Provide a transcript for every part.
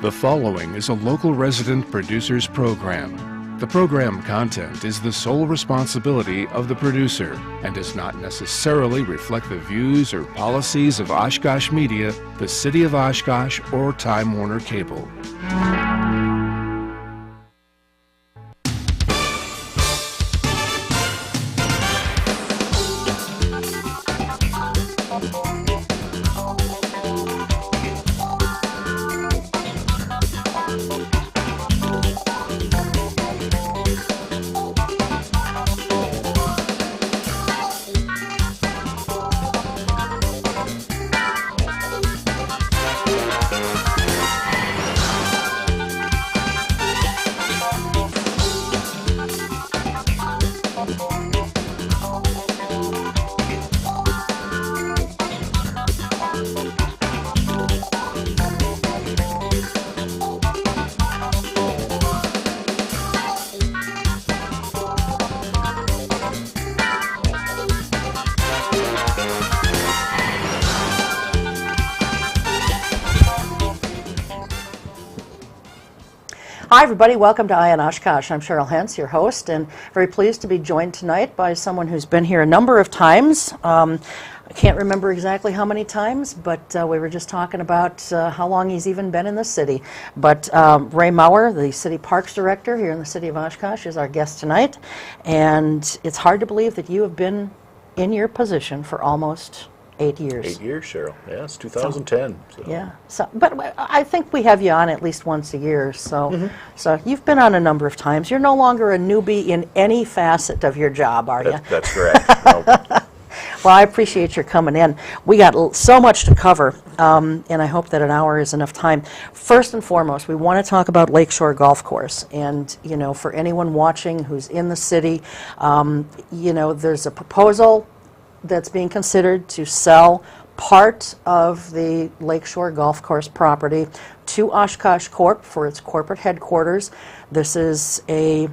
The following is a local resident producer's program. The program content is the sole responsibility of the producer and does not necessarily reflect the views or policies of Oshkosh Media, the City of Oshkosh, or Time Warner Cable. Hi everybody, welcome to Eye on Oshkosh. I'm Cheryl Hentz, your host, and very pleased to be joined tonight by someone who's been here a number of times. I can't remember exactly how many times, but we were just talking about how long he's even been in the city. But Ray Maurer, the City Parks Director here in the City of Oshkosh, is our guest tonight. And it's hard to believe that you have been in your position for almost 8 years. 8 years, Cheryl. Yeah, it's 2010. So. Yeah, but I think we have you on at least once a year, so so you've been on a number of times. You're no longer a newbie in any facet of your job, are you? That's correct. No. Well, I appreciate your coming in. We got so much to cover, and I hope that an hour is enough time. First and foremost, we want to talk about Lakeshore Golf Course, and you know, for anyone watching who's in the city, you know, there's a proposal that's being considered to sell part of the Lakeshore Golf Course property to Oshkosh Corp for its corporate headquarters. This is a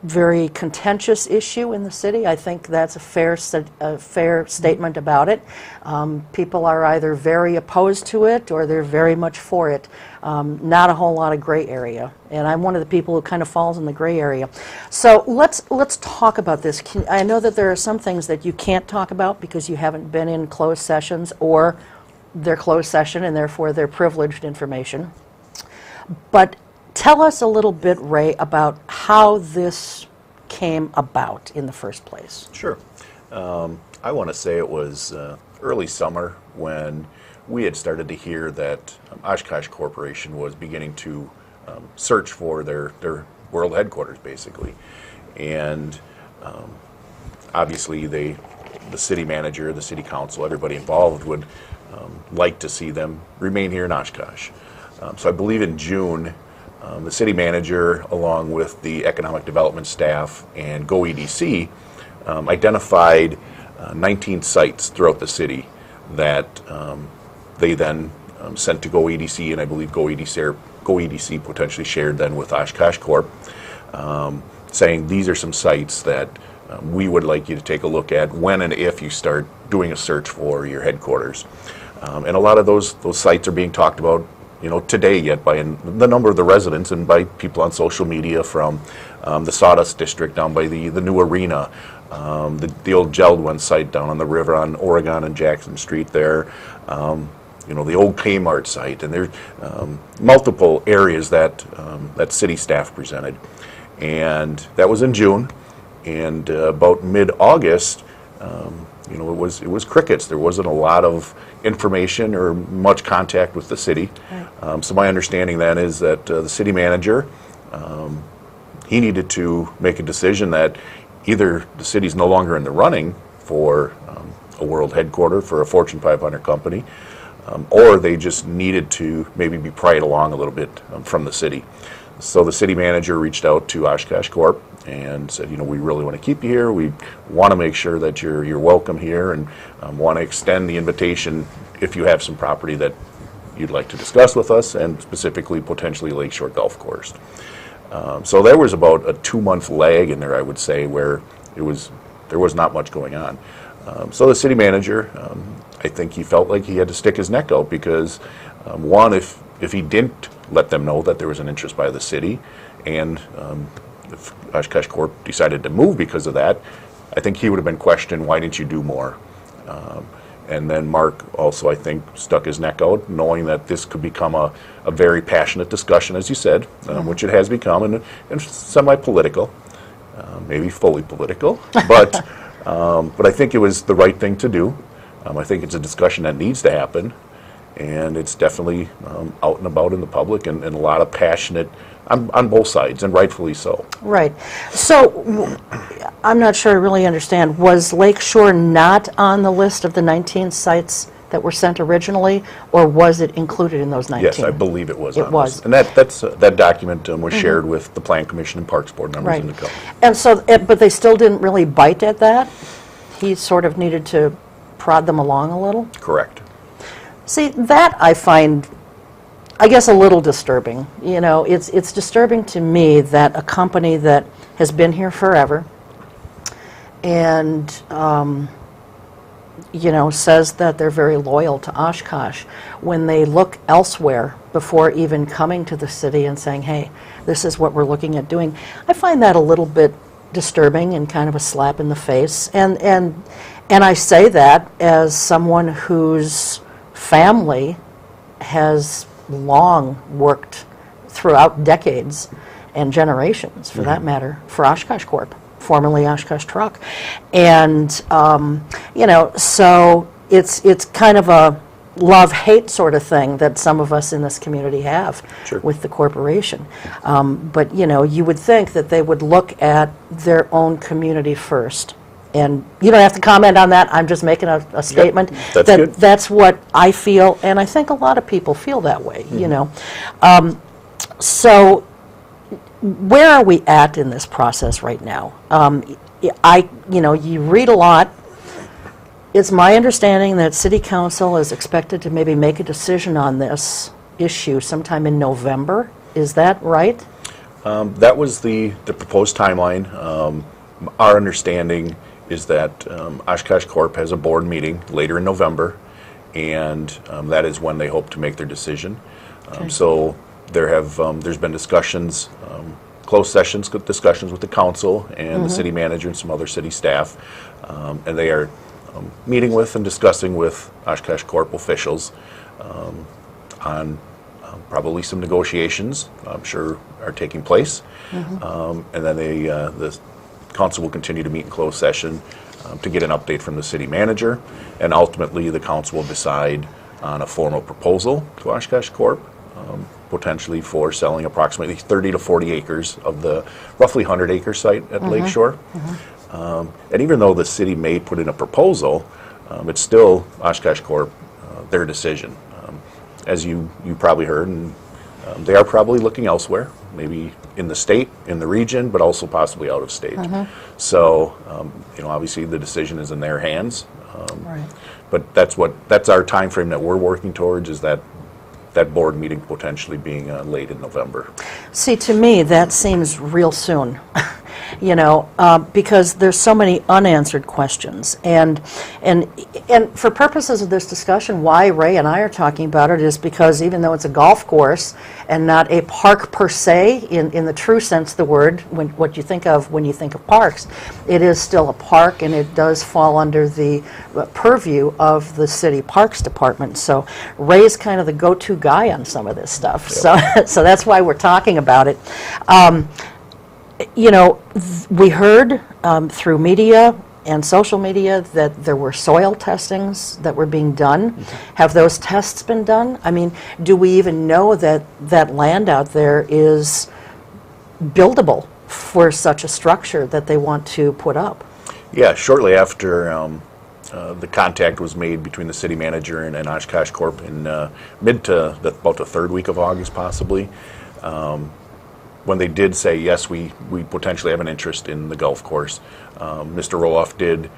very contentious issue in the city. I think that's a fair statement about it. People are either very opposed to it or they're very much for it. Not a whole lot of gray area, and I'm one of the people who kind of falls in the gray area. So let's talk about this. I know that there are some things that you can't talk about because you haven't been in closed sessions, or they're closed session and therefore they're privileged information. But tell us a little bit, Ray, about how this came about in the first place. Sure. I want to say it was early summer when we had started to hear that Oshkosh Corporation was beginning to search for their world headquarters, basically. And obviously the city manager, the city council, everybody involved would like to see them remain here in Oshkosh. So I believe in June, the city manager, along with the economic development staff and GoEDC, identified 19 sites throughout the city that they then sent to GoEDC, and I believe GoEDC potentially shared then with Oshkosh Corp, saying these are some sites that we would like you to take a look at when and if you start doing a search for your headquarters. And a lot of those sites are being talked about, you know, today yet by the number of the residents and by people on social media, from the Sawdust District down by the new arena, the old Geldwin site down on the river on Oregon and Jackson Street there, you know, the old Kmart site, and there's multiple areas that that city staff presented. And that was in June, and about mid-August, you know, it was crickets. There wasn't a lot of information or much contact with the city. Right. So my understanding then is that the city manager, he needed to make a decision that either the city's no longer in the running for a world headquarter for a Fortune 500 company, or they just needed to maybe be pried along a little bit from the city. So the city manager reached out to Oshkosh Corp and said, you know, we really want to keep you here. We want to make sure that you're welcome here, and want to extend the invitation if you have some property that you'd like to discuss with us, and specifically potentially Lakeshore Golf Course. So there was about a 2-month lag in there, I would say, where there was not much going on. So the city manager, I think he felt like he had to stick his neck out because, one, if if he didn't let them know that there was an interest by the city, and if Oshkosh Corp decided to move because of that, I think he would have been questioned, why didn't you do more? And then Mark also, I think, stuck his neck out, knowing that this could become a very passionate discussion, as you said, which it has become, and semi-political, maybe fully political, but I think it was the right thing to do. I think it's a discussion that needs to happen, and it's definitely out and about in the public, and a lot of passionate on both sides, and rightfully so. Right. So I'm not sure I really understand. Was Lake Shore not on the list of the 19 sites that were sent originally, or was it included in those 19? Yes, I believe it was. It was. And that document was shared with the Plan Commission and Parks Board members in the county. And so, but they still didn't really bite at that? He sort of needed to prod them along a little? Correct. See, that I find, I guess, a little disturbing. You know, it's disturbing to me that a company that has been here forever and, you know, says that they're very loyal to Oshkosh, when they look elsewhere before even coming to the city and saying, hey, this is what we're looking at doing. I find that a little bit disturbing and kind of a slap in the face. And I say that as someone whose family has long worked throughout decades and generations, for that matter, for Oshkosh Corp, formerly Oshkosh Truck. And, you know, so it's kind of a love-hate sort of thing that some of us in this community have with the corporation. But, you know, you would think that they would look at their own community first. And you don't have to comment on that. I'm just making a statement. That's good. That's what I feel, and I think a lot of people feel that way, you know. So where are we at in this process right now? You know, you read a lot. It's my understanding that City Council is expected to maybe make a decision on this issue sometime in November. Is that right? That was the proposed timeline. Our understanding is that Oshkosh Corp has a board meeting later in November, and that is when they hope to make their decision. So there's been discussions, closed sessions, discussions with the council and the city manager and some other city staff, and they are meeting with and discussing with Oshkosh Corp officials on probably some negotiations, I'm sure, are taking place, and then the council will continue to meet in closed session to get an update from the city manager, and ultimately the council will decide on a formal proposal to Oshkosh Corp, potentially for selling approximately 30 to 40 acres of the roughly 100-acre site at Lake Shore. And even though the city may put in a proposal, it's still Oshkosh Corp, their decision. As you probably heard, and they are probably looking elsewhere, maybe in the state, in the region, but also possibly out of state. So, you know, obviously the decision is in their hands. But that's our time frame that we're working towards, is that board meeting potentially being late in November. See, to me, that seems real soon. You know, because there's so many unanswered questions, and for purposes of this discussion, why Ray and I are talking about it is because even though it's a golf course and not a park per se in the true sense of the word, what you think of when you think of parks, it is still a park, and it does fall under the purview of the city parks department. So Ray's kind of the go-to guy on some of this stuff. So that's why we're talking about it. You know, we heard through media and social media that there were soil testings that were being done. Have those tests been done? I mean, do we even know that that land out there is buildable for such a structure that they want to put up? Yeah, shortly after the contact was made between the city manager and Oshkosh Corp in mid to about the third week of August, possibly, when they did say, yes, we potentially have an interest in the golf course, Mr. Roloff did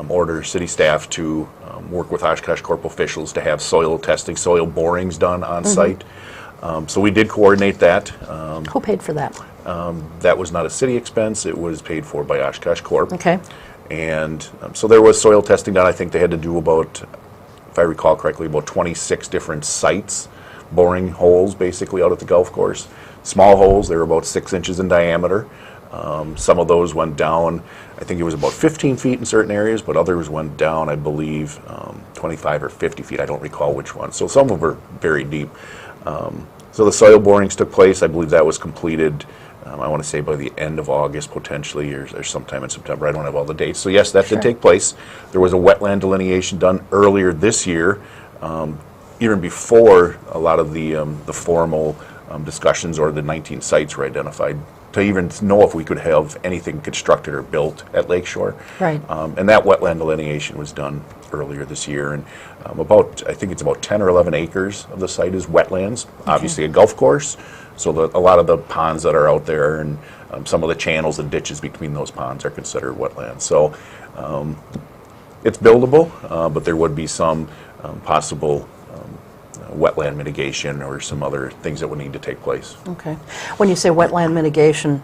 order city staff to work with Oshkosh Corp officials to have soil testing, soil borings done on site. So we did coordinate that. Who paid for that? That was not a city expense. It was paid for by Oshkosh Corp. Okay. And so there was soil testing done. I think they had to do about, if I recall correctly, about 26 different sites boring holes basically out at the golf course. Small holes, they were about 6 inches in diameter. Some of those went down, I think it was about 15 feet in certain areas, but others went down, I believe, 25 or 50 feet. I don't recall which one. So some of them were very deep. So the soil borings took place. I believe that was completed, I want to say by the end of August potentially, or sometime in September. I don't have all the dates. So yes, that did take place. There was a wetland delineation done earlier this year, even before a lot of the formal discussions or the 19 sites were identified, to even know if we could have anything constructed or built at Lakeshore. Right. And that wetland delineation was done earlier this year, and I think it's about 10 or 11 acres of the site is wetlands. Obviously a golf course, so a lot of the ponds that are out there and some of the channels and ditches between those ponds are considered wetlands. So it's buildable, but there would be some possible wetland mitigation or some other things that would need to take place. Okay. When you say wetland mitigation,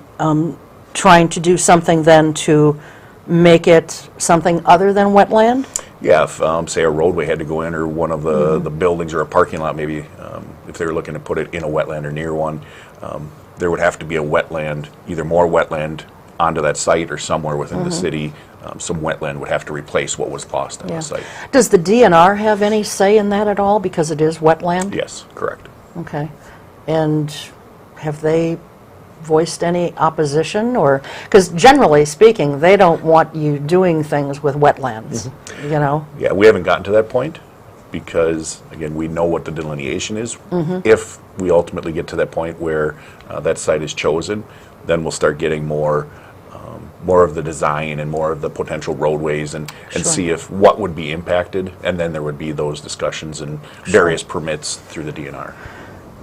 trying to do something then to make it something other than wetland? Yeah, if say a roadway had to go in, or one of the buildings or a parking lot, maybe if they were looking to put it in a wetland or near one, there would have to be a wetland, either more wetland onto that site or somewhere within the city. Some wetland would have to replace what was lost on the site. Does the DNR have any say in that at all, because it is wetland? Yes, correct. Okay. And have they voiced any opposition? Or, because generally speaking, they don't want you doing things with wetlands, you know? Yeah, we haven't gotten to that point because, again, we know what the delineation is. If we ultimately get to that point where that site is chosen, then we'll start getting more of the design and more of the potential roadways and see if what would be impacted, and then there would be those discussions and various permits through the DNR.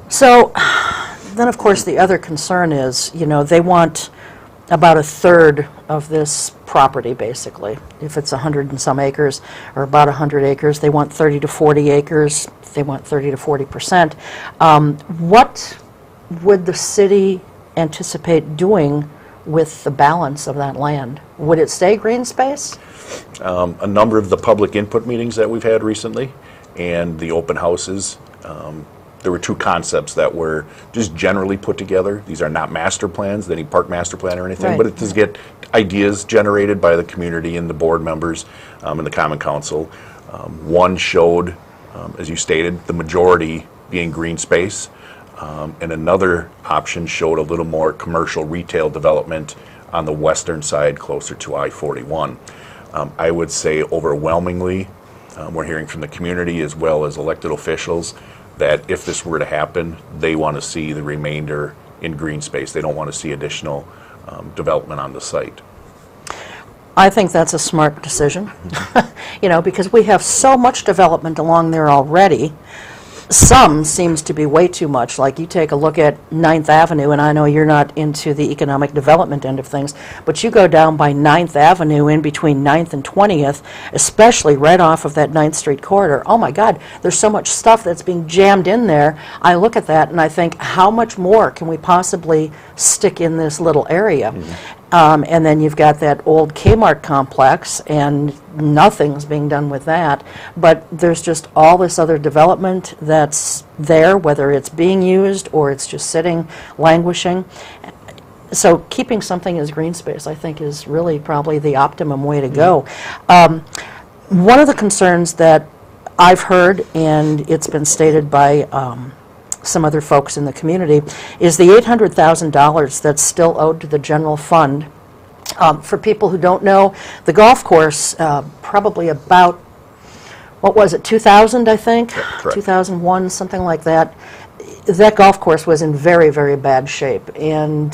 So then, of course, the other concern is, you know, they want about a third of this property, basically. If it's 100 and some acres, or about 100 acres, they want 30 to 40 acres. They want 30 to 40%. What would the city anticipate doing with the balance of that land? Would it stay green space? A number of the public input meetings that we've had recently and the open houses, there were two concepts that were just generally put together. These are not master plans, any park master plan or anything, but it does get ideas generated by the community and the board members and the Common Council. One showed, as you stated, the majority being green space. And another option showed a little more commercial retail development on the western side, closer to I-41. I would say overwhelmingly, we're hearing from the community as well as elected officials that if this were to happen, they want to see the remainder in green space. They don't want to see additional development on the site. I think that's a smart decision, you know, because we have so much development along there already. Some seems to be way too much. Like you take a look at 9th Avenue, and I know you're not into the economic development end of things, but you go down by 9th Avenue in between 9th and 20th, especially right off of that 9th Street corridor. Oh my God, there's so much stuff that's being jammed in there. I look at that and I think, how much more can we possibly stick in this little area? And then you've got that old Kmart complex, and nothing's being done with that. But there's just all this other development that's there, whether it's being used or it's just sitting, languishing. So keeping something as green space, I think, is really probably the optimum way to go. One of the concerns that I've heard, and it's been stated by some other folks in the community, is the $800,000 that's still owed to the general fund. For people who don't know, the golf course, probably about, what was it, 2000, I think? Correct. 2001, something like that. That golf course was in very, very bad shape, and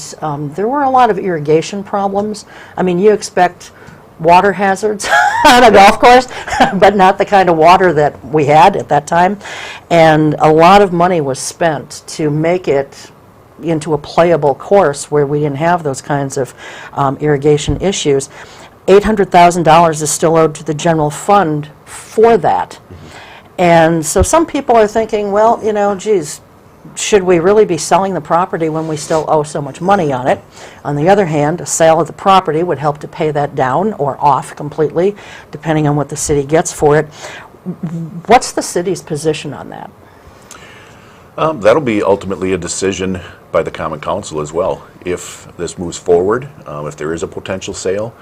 there were a lot of irrigation problems. I mean, you expect water hazards on a golf course, but not the kind of water that we had at that time. And a lot of money was spent to make it into a playable course where we didn't have those kinds of irrigation issues. $800,000 is still owed to the general fund for that. And so some people are thinking, well, you know, geez, should we really be selling the property when we still owe so much money on it? On the other hand, a sale of the property would help to pay that down or off completely, depending on what the city gets for it. What's the city's position on that? That'll be ultimately a decision by the Common Council as well. If this moves forward, if there is a potential sale,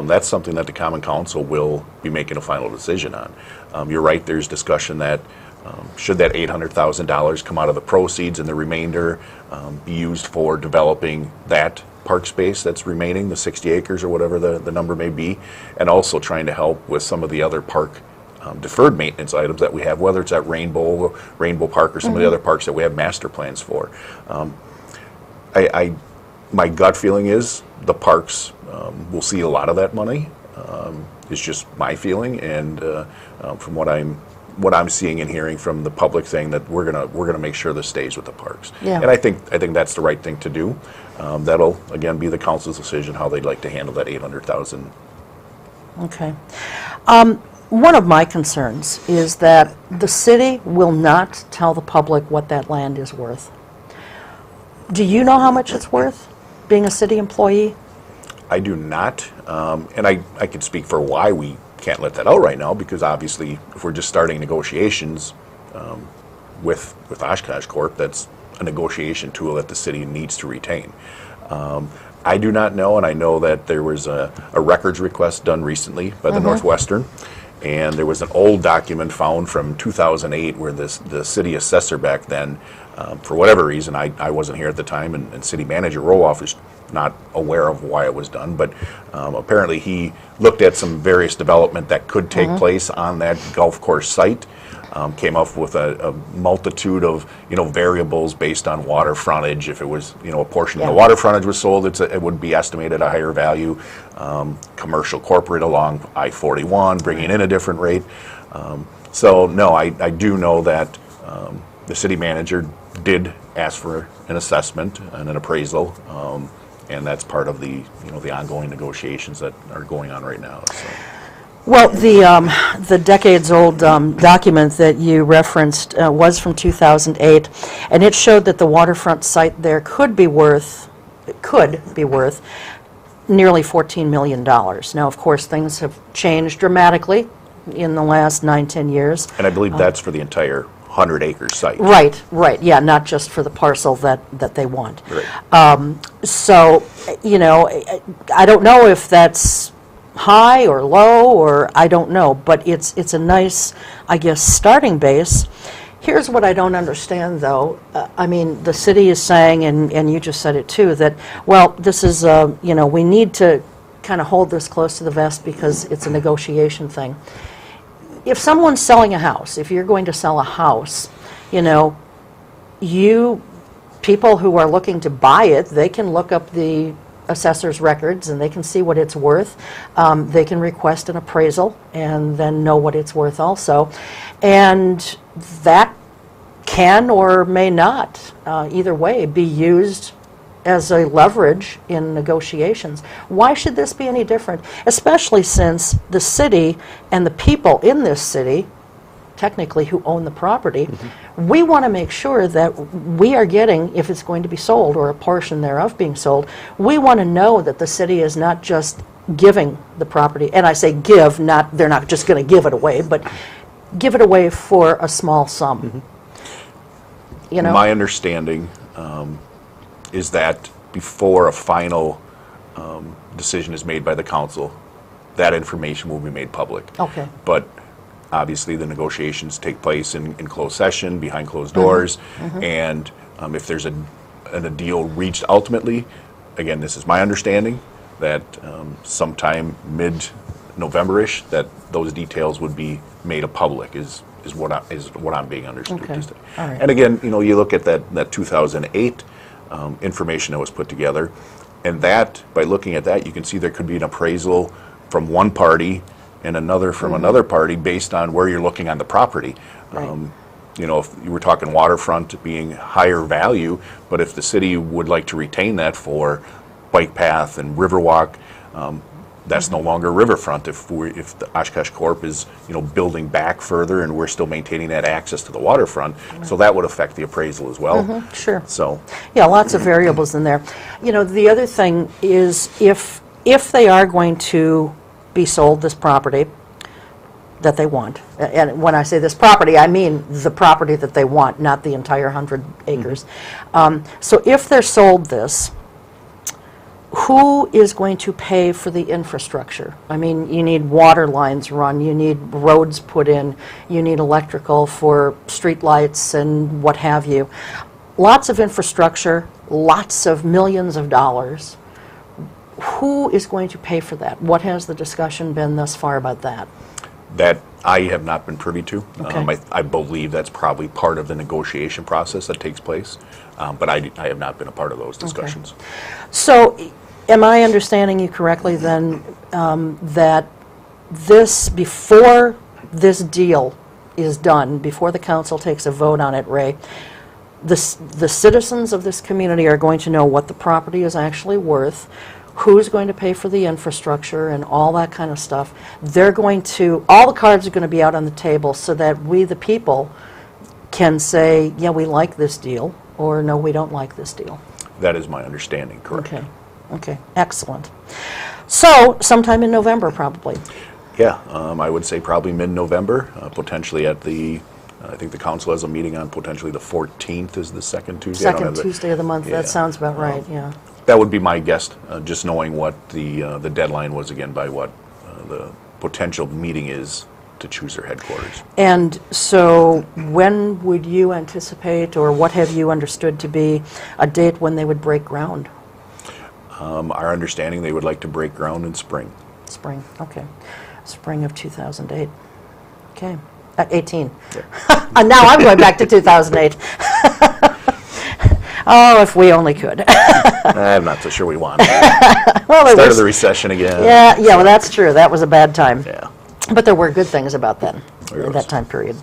that's something that the Common Council will be making a final decision on. You're right, there's discussion that should that $800,000 come out of the proceeds and the remainder be used for developing that park space that's remaining, the 60 acres or whatever the number may be, and also trying to help with some of the other park deferred maintenance items that we have, whether it's at Rainbow Park or some of the other parks that we have master plans for. My gut feeling is the parks will see a lot of that money. It's just my feeling, and from what I'm seeing and hearing from the public, saying that we're gonna make sure this stays with the parks. Yeah. And I think that's the right thing to do. That'll again be the council's decision how they'd like to handle that $800,000. Okay. One of my concerns is that the city will not tell the public what that land is worth. Do you know how much it's worth, being a city employee? I do not, and I can speak for why we can't let that out right now, because obviously if we're just starting negotiations with Oshkosh Corp, that's a negotiation tool that the city needs to retain. I do not know, and I know that there was a records request done recently by the Northwestern, and there was an old document found from 2008 where the city assessor back then, for whatever reason, I wasn't here at the time, and city manager Roloff is not aware of why it was done, but apparently he looked at some various development that could take place on that golf course site, came up with a multitude of variables based on water frontage. If it was a portion of the water frontage was sold, it would be estimated a higher value. Commercial corporate along I-41 bringing in a different rate. So no, I do know that the city manager did ask for an assessment and an appraisal, and that's part of the the ongoing negotiations that are going on right now. So. Well, the decades-old document that you referenced was from 2008, and it showed that the waterfront site there could be worth nearly $14 million. Now, of course, things have changed dramatically in the last 9-10 years. And I believe that's for the entire 100-acre site. Right, yeah, not just for the parcel that they want. Right. So, I don't know if that's high or low, or I don't know, but it's a nice, I guess, starting base. Here's what I don't understand, though. I mean, the city is saying, and you just said it too, that, well, this is, we need to kind of hold this close to the vest because it's a negotiation thing. If someone's selling a house, if you're going to sell a house, people who are looking to buy it, they can look up the assessor's records and they can see what it's worth. They can request an appraisal and then know what it's worth also. And that can or may not, either way, be used as a leverage in negotiations. Why should this be any different? Especially since the city and the people in this city, technically who own the property, we want to make sure that we are getting, if it's going to be sold or a portion thereof being sold, we want to know that the city is not just giving the property, and I say give, they're not just going to give it away, but give it away for a small sum. My understanding is that before a final decision is made by the council, that information will be made public. Okay. But obviously the negotiations take place in closed session, behind closed doors, and if there's a deal reached ultimately, again, this is my understanding, that sometime mid-November-ish, that those details would be made public, is what I'm being understood Okay. to say. All right. And again, you look at that 2008 information that was put together, and that, by looking at that, you can see there could be an appraisal from one party and another from another party based on where you're looking on the property. Right. If you were talking waterfront being higher value, but if the city would like to retain that for bike path and riverwalk, that's no longer riverfront. If the Oshkosh Corp is building back further and we're still maintaining that access to the waterfront, so that would affect the appraisal as well. Sure. So yeah, lots of variables in there. The other thing is if they are going to be sold, this property, that they want. And when I say this property, I mean the property that they want, not the entire 100 acres. So if they're sold this, who is going to pay for the infrastructure? I mean, you need water lines run, you need roads put in, you need electrical for street lights and what have you. Lots of infrastructure, lots of millions of dollars. Who is going to pay for that? What has the discussion been thus far about that? That I have not been privy to. Okay. I believe that's probably part of the negotiation process that takes place, but I have not been a part of those discussions. Okay. So, am I understanding you correctly then that before this deal is done, before the council takes a vote on it, Ray, the citizens of this community are going to know what the property is actually worth, who's going to pay for the infrastructure and all that kind of stuff. They're going to, all the cards are going to be out on the table so that we, the people, can say, yeah, we like this deal, or no, we don't like this deal. That is my understanding, correct. Okay, okay, excellent. So, sometime in November, probably. Yeah, I would say probably mid-November, potentially at the, I think the council has a meeting on potentially the 14th is the second Tuesday. Second Tuesday of the month, Yeah. that sounds about right, yeah. That would be my guess, just knowing what the deadline was again by what the potential meeting is to choose their headquarters. And so when would you anticipate, or what have you understood to be a date when they would break ground? Our understanding, they would like to break ground in spring. Spring, okay. Spring of 2008. Okay, 18. Yeah. And now I'm going back to 2008. Oh, if we only could. I'm not so sure we want it. Well, Start of the recession again. Yeah, well, that's true. That was a bad time. Yeah. But there were good things about then, There was. that time period.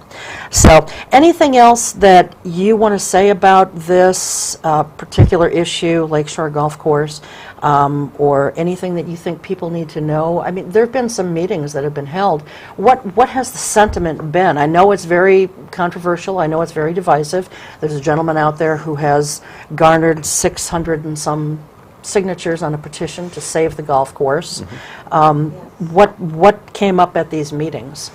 So, anything else that you want to say about this particular issue, Lakeshore Golf Course, or anything that you think people need to know? I mean, there have been some meetings that have been held. What has the sentiment been? I know it's very controversial. I know it's very divisive. There's a gentleman out there who has garnered 600 and some signatures on a petition to save the golf course. What came up at these meetings?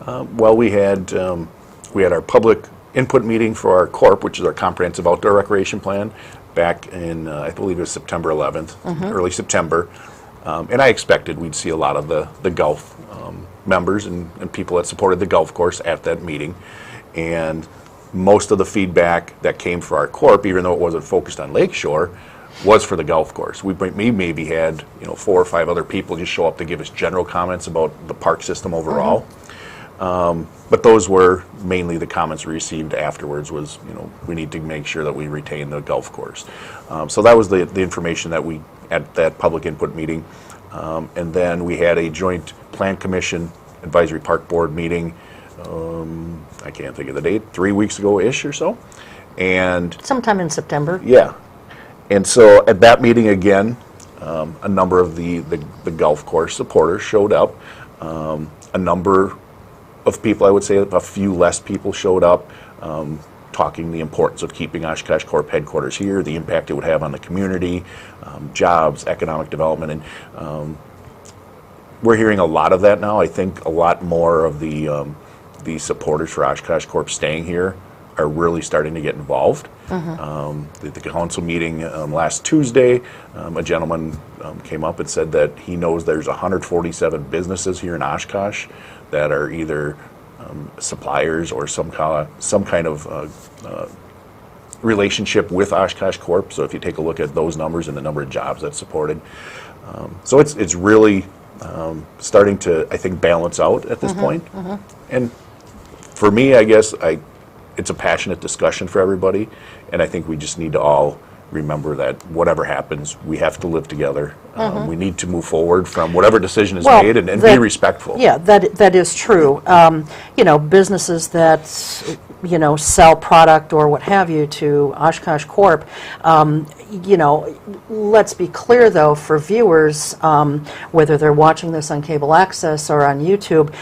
Well, we had our public input meeting for our CORP, which is our comprehensive outdoor recreation plan, back in I believe it was September 11th, early September, and I expected we'd see a lot of the golf members and people that supported the golf course at that meeting, and most of the feedback that came for our CORP, even though it wasn't focused on Lakeshore, was for the golf course. We maybe had 4 or 5 other people just show up to give us general comments about the park system overall. But those were mainly the comments we received afterwards was, we need to make sure that we retain the golf course. So that was the information that we, at that public input meeting. And then we had a joint plan commission advisory park board meeting, I can't think of the date, 3 weeks ago-ish or so. And Sometime in September. yeah. And so at that meeting again, a number of the golf course supporters showed up. A number of people, I would say a few less people showed up, talking the importance of keeping Oshkosh Corp headquarters here, the impact it would have on the community, jobs, economic development. And we're hearing a lot of that now. I think a lot more of the supporters for Oshkosh Corp staying here are really starting to get involved. The council meeting last Tuesday, a gentleman came up and said that he knows there's 147 businesses here in Oshkosh that are either suppliers or some kind of relationship with Oshkosh Corp. So if you take a look at those numbers and the number of jobs that's supported, so it's really starting to, I think, balance out at this point. And for me, I guess it's a passionate discussion for everybody, and I think we just need to all remember that whatever happens, we have to live together. We need to move forward from whatever decision is made and be respectful. Yeah, that is true. Businesses that you know, sell product or what have you to Oshkosh Corp. You know, let's be clear though, for viewers, whether they're watching this on cable access or on YouTube,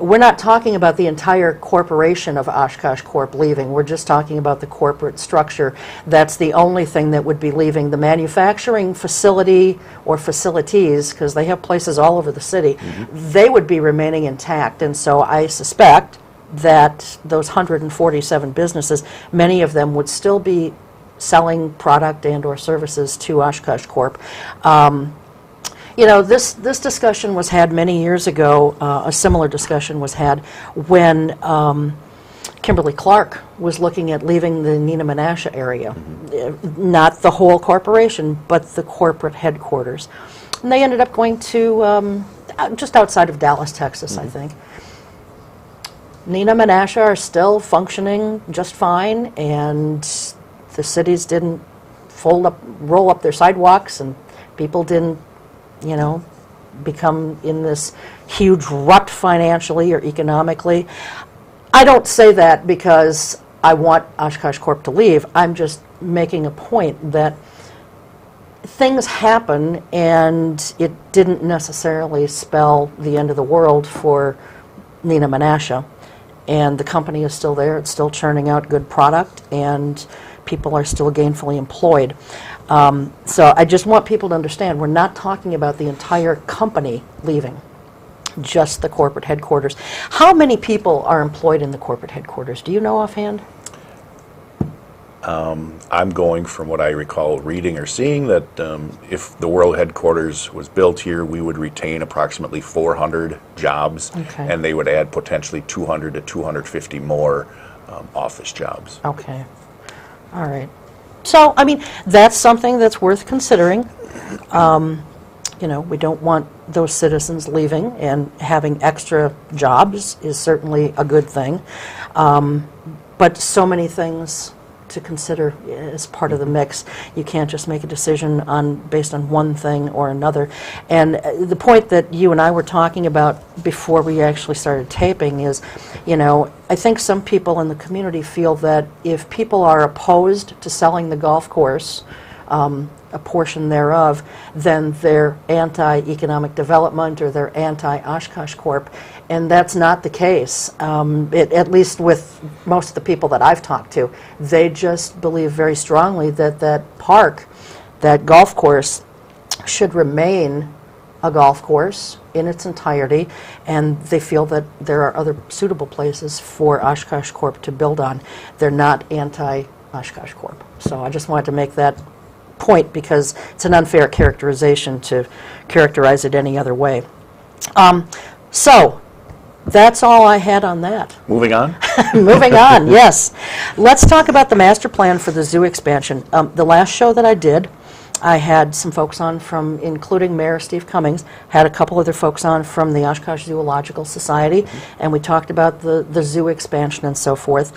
we're not talking about the entire corporation of Oshkosh Corp leaving. We're just talking about the corporate structure. That's the only thing that would be leaving. The manufacturing facility or facilities, because they have places all over the city, they would be remaining intact. And so I suspect that those 147 businesses, many of them would still be selling product and or services to Oshkosh Corp. You know, this discussion was had many years ago. A similar discussion was had when Kimberly Clark was looking at leaving the Neenah Menasha area. Not the whole corporation, but the corporate headquarters. And they ended up going to just outside of Dallas, Texas, I think. Neenah Menasha are still functioning just fine, and the cities didn't roll up their sidewalks, and people didn't, you know, become in this huge rut financially or economically. I don't say that because I want Oshkosh Corp to leave. I'm just making a point that things happen, and it didn't necessarily spell the end of the world for Neenah Menasha. And the company is still there. It's still churning out good product, and people are still gainfully employed. So I just want people to understand, we're not talking about the entire company leaving, just the corporate headquarters. How many people are employed in the corporate headquarters? Do you know offhand? I'm going from what I recall reading or seeing that if the world headquarters was built here, we would retain approximately 400 jobs, and they would add potentially 200 to 250 more office jobs. Okay. All right. So, I mean, that's something that's worth considering. You know, we don't want those citizens leaving, and having extra jobs is certainly a good thing. But so many things to consider as part of the mix. You can't just make a decision based on one thing or another. And the point that you and I were talking about before we actually started taping is, you know, I think some people in the community feel that if people are opposed to selling the golf course, a portion thereof, then they're anti-economic development or they're anti-Oshkosh Corp. And that's not the case. At least with most of the people that I've talked to, they just believe very strongly that that park, that golf course, should remain a golf course in its entirety, and they feel that there are other suitable places for Oshkosh Corp to build on. They're not anti-Oshkosh Corp. So I just wanted to make that point because it's an unfair characterization to characterize it any other way. So that's all I had on that. Moving on? Moving on, yes. Let's talk about the master plan for the zoo expansion. The last show that I did, I had some folks on from, including Mayor Steve Cummings, had a couple other folks on from the Oshkosh Zoological Society, and we talked about the zoo expansion and so forth.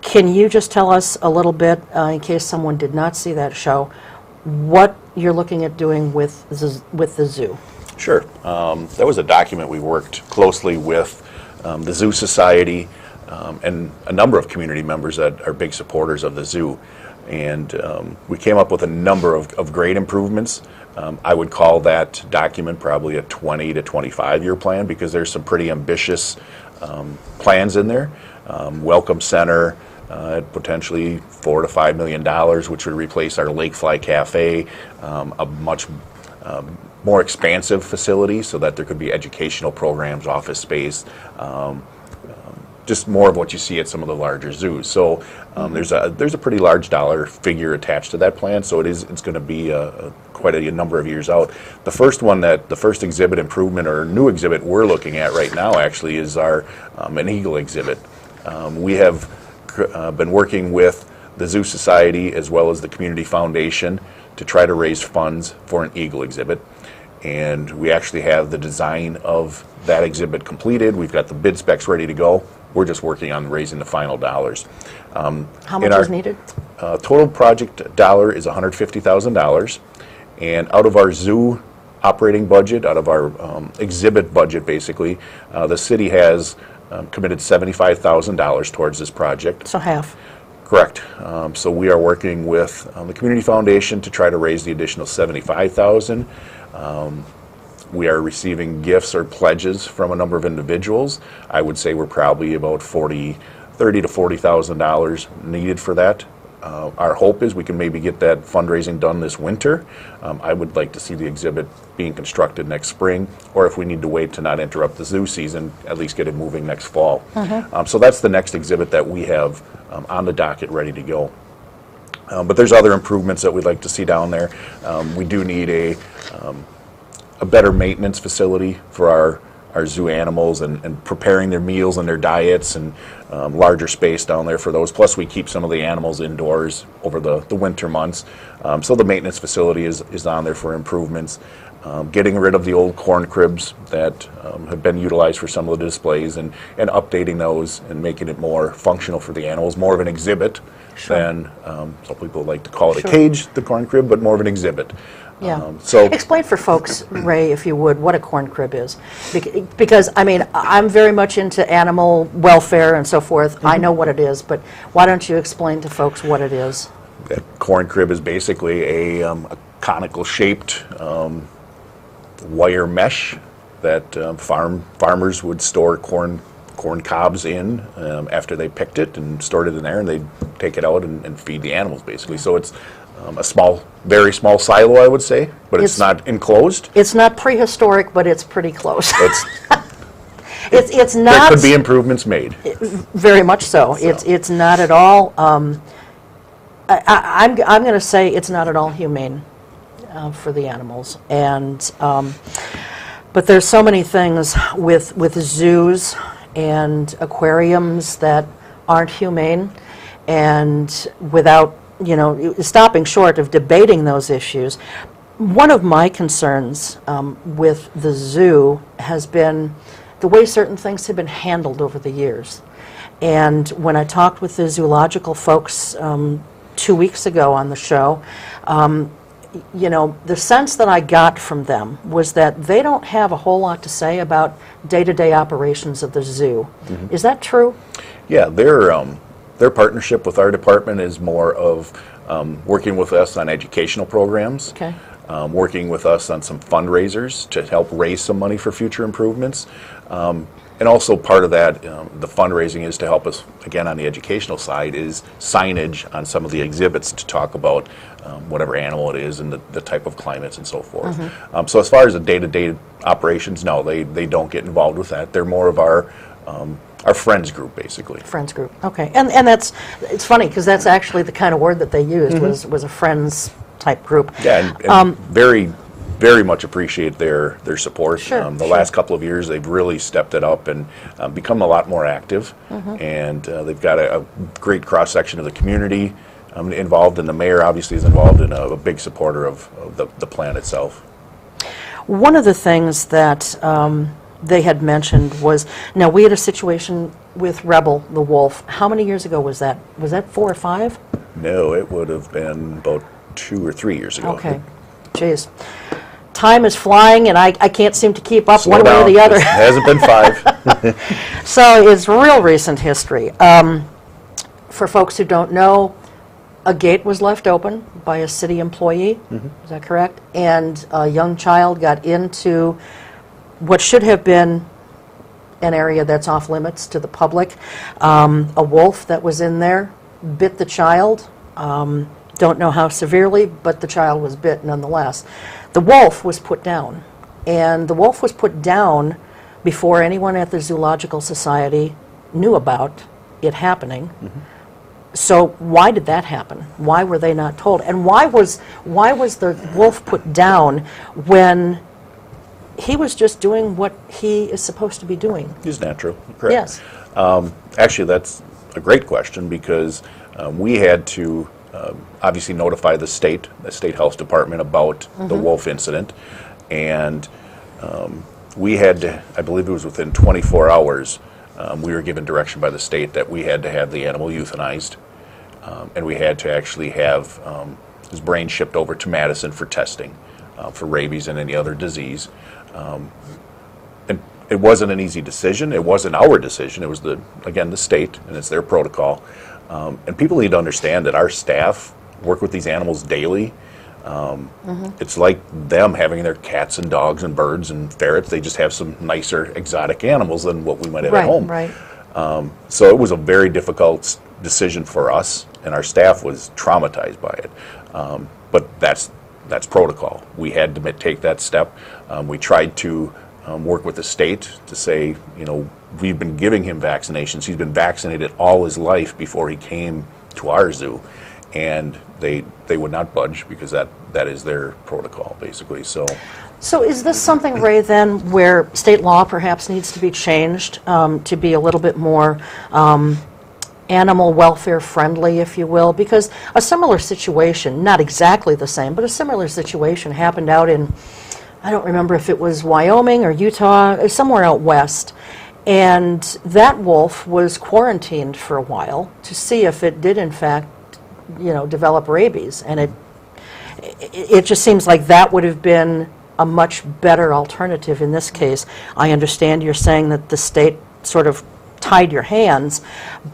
Can you just tell us a little bit, in case someone did not see that show, what you're looking at doing with the zoo? Sure. That was a document we worked closely with the Zoo Society and a number of community members that are big supporters of the zoo. And we came up with a number of great improvements. I would call that document probably a 20 to 25 year plan because there's some pretty ambitious plans in there. Welcome Center, potentially $4 to $5 million, which would replace our Lakefly Cafe, a much more expansive facility so that there could be educational programs, office space, just more of what you see at some of the larger zoos. So there's a pretty large dollar figure attached to that plan, so it's going to be quite a number of years out. The first exhibit improvement or new exhibit we're looking at right now actually is our an eagle exhibit. We have been working with the Zoo Society as well as the Community Foundation to try to raise funds for an eagle exhibit. And we actually have the design of that exhibit completed. We've got the bid specs ready to go. We're just working on raising the final dollars. How much is needed? Total project dollar is $150,000. And out of our zoo operating budget, out of our exhibit budget basically, the city has committed $75,000 towards this project. So half. Correct. So we are working with the Community Foundation to try to raise the additional $75,000. We are receiving gifts or pledges from a number of individuals. I would say we're probably about $30,000 to $40,000 needed for that. Our hope is we can maybe get that fundraising done this winter. I would like to see the exhibit being constructed next spring, or if we need to wait to not interrupt the zoo season, at least get it moving next fall. So that's the next exhibit that we have on the docket ready to go. But there's other improvements that we'd like to see down there. We do need a better maintenance facility for our zoo animals and preparing their meals and their diets, and larger space down there for those. Plus we keep some of the animals indoors over the winter months. So the maintenance facility is on there for improvements. Getting rid of the old corn cribs that have been utilized for some of the displays, and updating those and making it more functional for the animals, more of an exhibit than, some people like to call it a cage, the corn crib, but more of an exhibit. Yeah. So explain for folks, Ray, if you would, what a corn crib is. Because, I mean, I'm very much into animal welfare and so forth. I know what it is, but why don't you explain to folks what it is? that corn crib is basically a conical shaped wire mesh that farmers would store corn cobs in after they picked it and stored it in there, and they'd take it out and feed the animals, basically. So it's a small, very small silo, I would say, but it's not enclosed. It's not prehistoric, but it's pretty close. It's not. There could be improvements made. Very much so. It's not at all. I'm going to say it's not at all humane for the animals, and but there's so many things with zoos and aquariums that aren't humane, and without stopping short of debating those issues. One of my concerns with the zoo has been the way certain things have been handled over the years. And when I talked with the zoological folks 2 weeks ago on the show, the sense that I got from them was that they don't have a whole lot to say about day-to-day operations of the zoo. Mm-hmm. Is that true? Yeah, their partnership with our department is more of working with us on educational programs, okay. Working with us on some fundraisers to help raise some money for future improvements. And also part of that, the fundraising is to help us, again, on the educational side, is signage on some of the exhibits to talk about whatever animal it is and the type of climates and so forth. Mm-hmm. So as far as the day-to-day operations, no, they don't get involved with that. They're more of our friends group, basically. Friends group, okay. And it's funny, because that's actually the kind of word that they used, mm-hmm. was a friends type group. Yeah, and very, very much appreciate their support. Sure, the last couple of years, they've really stepped it up and become a lot more active. Mm-hmm. And they've got a great cross-section of the community involved, and the mayor obviously is involved and a big supporter of the plan itself. One of the things that they had mentioned was, now we had a situation with Rebel, the wolf. How many years ago was that? Was that 4 or 5? No, it would have been about 2 or 3 years ago. Okay. Jeez. Time is flying, and I can't seem to keep up Slow one down. way or the other. It hasn't been 5. So it's real recent history. For folks who don't know, a gate was left open by a city employee, mm-hmm. Is that correct? And a young child got into what should have been an area that's off limits to the public. A wolf that was in there bit the child. Don't know how severely, but the child was bit nonetheless. The wolf was put down, and the wolf was put down before anyone at the Zoological Society knew about it happening. Mm-hmm. So why did that happen? Why were they not told? And why was the wolf put down when he was just doing what he is supposed to be doing? He's natural, correct. Yes. Actually, that's a great question, because we had to obviously notify the state health department about mm-hmm. the wolf incident, and we had to, I believe it was within 24 hours, we were given direction by the state that we had to have the animal euthanized, and we had to actually have his brain shipped over to Madison for testing for rabies and any other disease. And it wasn't an easy decision. It wasn't our decision. It was again, the state, and it's their protocol. And people need to understand that our staff work with these animals daily. It's like them having their cats and dogs and birds and ferrets. They just have some nicer exotic animals than what we might have at home. Right. So it was a very difficult decision for us, and our staff was traumatized by it. But that's protocol. We had to take that step. We tried to work with the state to say, we've been giving him vaccinations. He's been vaccinated all his life before he came to our zoo, and they would not budge because that is their protocol, basically. So is this something, Ray, then, where state law perhaps needs to be changed to be a little bit more animal welfare friendly, if you will? Because a similar situation, not exactly the same, but a similar situation happened out in, I don't remember if it was Wyoming or Utah, somewhere out west. And that wolf was quarantined for a while to see if it did, in fact, develop rabies. And it just seems like that would have been a much better alternative in this case. I understand you're saying that the state sort of tied your hands,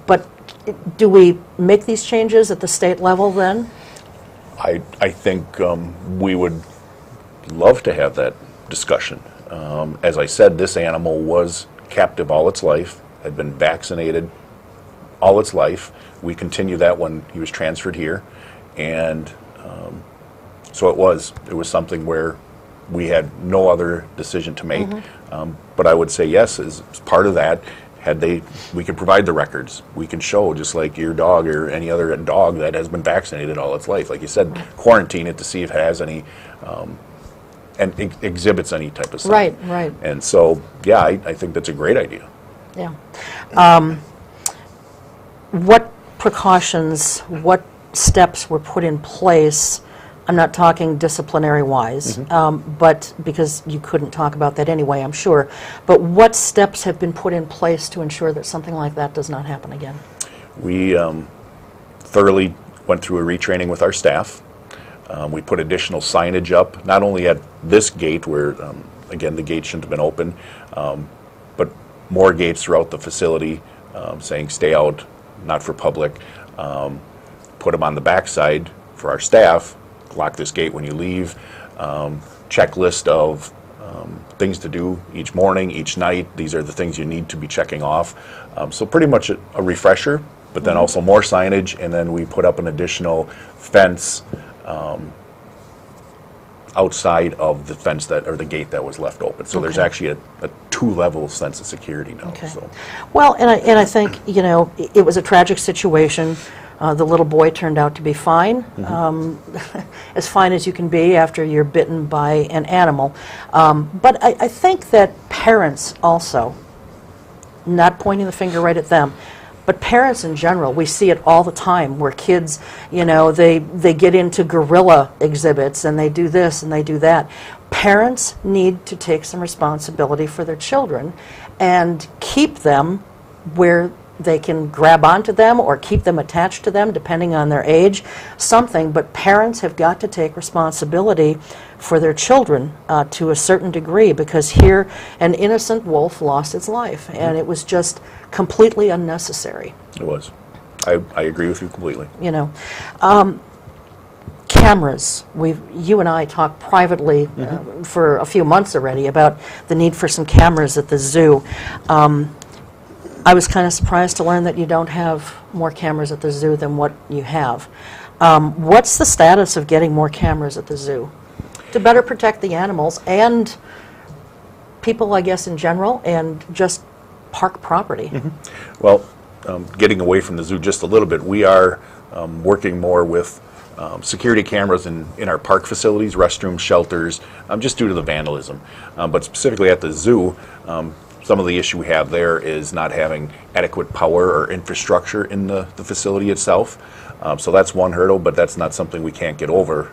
but do we make these changes at the state level then? I think we would love to have that discussion. As I said, this animal was captive all its life, had been vaccinated all its life. We continue that when he was transferred here, and so it was something where we had no other decision to make. But I would say yes, as part of that, we could provide the records. We can show, just like your dog or any other dog that has been vaccinated all its life. Like you said, quarantine it to see if it has any, and exhibits any type of sign. Right. And so, yeah, I think that's a great idea. Yeah. What precautions, what steps were put in place? I'm not talking disciplinary-wise, but because you couldn't talk about that anyway, I'm sure. But what steps have been put in place to ensure that something like that does not happen again? We thoroughly went through a retraining with our staff. We put additional signage up, not only at this gate where, again, the gate shouldn't have been open, but more gates throughout the facility saying stay out, not for public. Put them on the backside for our staff. Lock this gate when you leave. Checklist of things to do each morning, each night. These are the things you need to be checking off. So pretty much a refresher, but then also more signage, and then we put up an additional fence outside of the fence or the gate that was left open. So there's actually a two-level sense of security now. Okay. So. Well, and I think, it was a tragic situation. The little boy turned out to be fine, as fine as you can be after you're bitten by an animal. But I think that parents also, not pointing the finger right at them, but parents in general, we see it all the time where kids, they get into gorilla exhibits and they do this and they do that. Parents need to take some responsibility for their children and keep them where they can grab onto them or keep them attached to them, depending on their age, something. But parents have got to take responsibility for their children to a certain degree, because here an innocent wolf lost its life, and it was just completely unnecessary. It was. I agree with you completely. Cameras. You and I talked privately for a few months already about the need for some cameras at the zoo. I was kind of surprised to learn that you don't have more cameras at the zoo than what you have. What's the status of getting more cameras at the zoo to better protect the animals and people, I guess, in general, and just park property? Well, getting away from the zoo just a little bit, we are working more with security cameras in our park facilities, restrooms, shelters, just due to the vandalism. But specifically at the zoo, some of the issue we have there is not having adequate power or infrastructure in the facility itself. So that's one hurdle, but that's not something we can't get over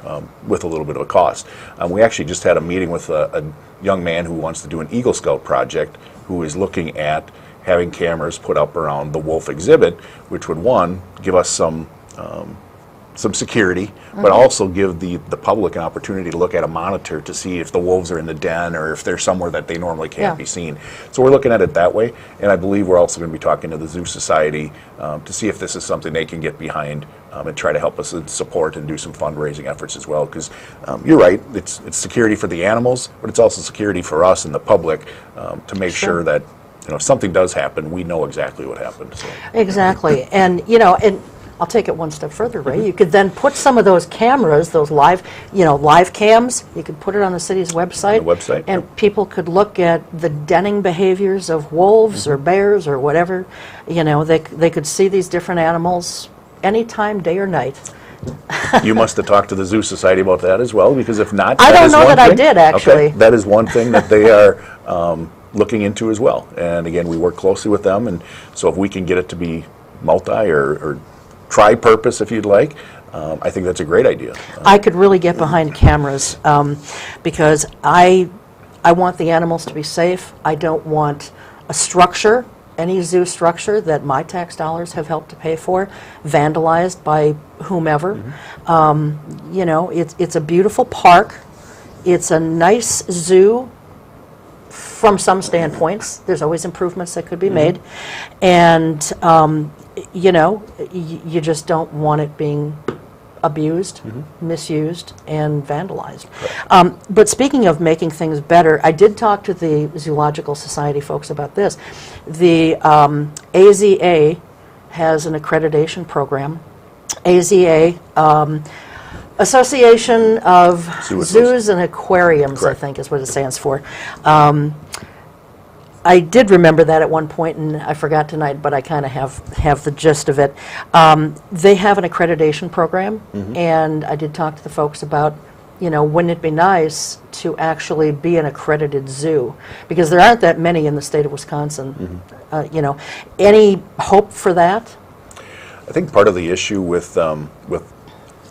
with a little bit of a cost. We actually just had a meeting with a young man who wants to do an Eagle Scout project, who is looking at having cameras put up around the wolf exhibit, which would, one, give us some some security, but also give the public an opportunity to look at a monitor to see if the wolves are in the den or if they're somewhere that they normally can't be seen. So we're looking at it that way, and I believe we're also going to be talking to the Zoo Society to see if this is something they can get behind and try to help us and support and do some fundraising efforts as well. Because you're right, it's security for the animals, but it's also security for us and the public to make sure that if something does happen, we know exactly what happened. So. Exactly, and I'll take it one step further, Ray. You could then put some of those cameras, those live cams, you could put it on the city's website. And people could look at the denning behaviors of wolves or bears or whatever. They could see these different animals anytime, day or night. You must have talked to the Zoo Society about that as well, because if not, I don't know that I did, actually. Okay, that is one thing that they are looking into as well. And again, we work closely with them, and so if we can get it to be multi or tri-purpose, if you'd like, I think that's a great idea. I could really get behind cameras because I want the animals to be safe. I don't want a structure, any zoo structure that my tax dollars have helped to pay for, vandalized by whomever. It's a beautiful park. It's a nice zoo from some standpoints. There's always improvements that could be made. And you just don't want it being abused, misused, and vandalized. But speaking of making things better, I did talk to the Zoological Society folks about this. The AZA has an accreditation program. AZA, Association of Zoos and Aquariums, Correct. I think is what it stands for. I did remember that at one point, and I forgot tonight, but I kind of have the gist of it. They have an accreditation program, and I did talk to the folks about, wouldn't it be nice to actually be an accredited zoo? Because there aren't that many in the state of Wisconsin. Any hope for that? I think part of the issue with